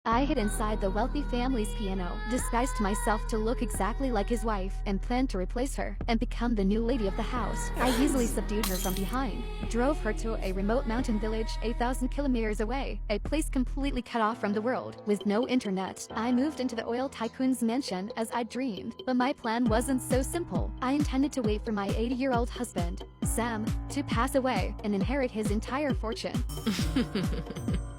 I hid inside the wealthy family's piano, disguised myself to look exactly like his wife, and planned to replace her and become the new lady of the house. I easily subdued her from behind, drove her to a remote mountain village 8,000 kilometers away, a place completely cut off from the world, with no internet. I moved into the oil tycoon's mansion as I dreamed, but my plan wasn't so simple. I intended to wait for my 80-year-old husband, Sam, to pass away and inherit his entire fortune.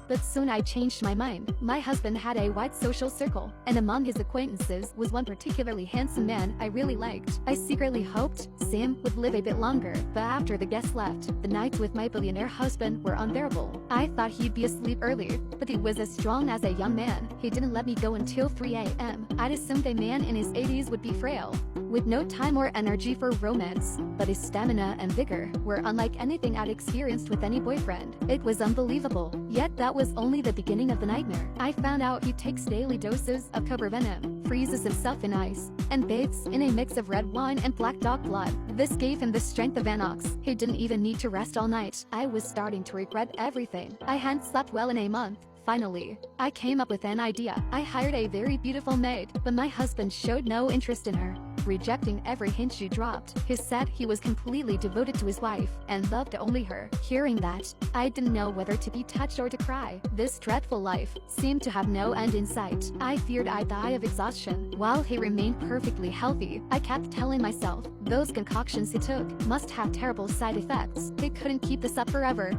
But soon I changed my mind. My husband had a wide social circle, and among his acquaintances was one particularly handsome man I really liked. I secretly hoped Sam would live a bit longer, but after the guests left, the nights with my billionaire husband were unbearable. I thought he'd be asleep earlier, but he was as strong as a young man. He didn't let me go until 3 a.m. I'd assumed a man in his 80s would be frail, with no time or energy for romance, but his stamina and vigor were unlike anything I'd experienced with any boyfriend. It was unbelievable, yet that was only the beginning of the nightmare. I found out he takes daily doses of cobra venom, freezes himself in ice, and bathes in a mix of red wine and black dog blood. This gave him the strength of an ox. He didn't even need to rest all night. I was starting to regret everything. I hadn't slept well in a month. Finally, I came up with an idea. I hired a very beautiful maid, but my husband showed no interest in her, rejecting every hint she dropped. He said he was completely devoted to his wife and loved only her. Hearing that, I didn't know whether to be touched or to cry. This dreadful life seemed to have no end in sight. I feared I'd die of exhaustion. While he remained perfectly healthy, I kept telling myself, those concoctions he took must have terrible side effects. He couldn't keep this up forever.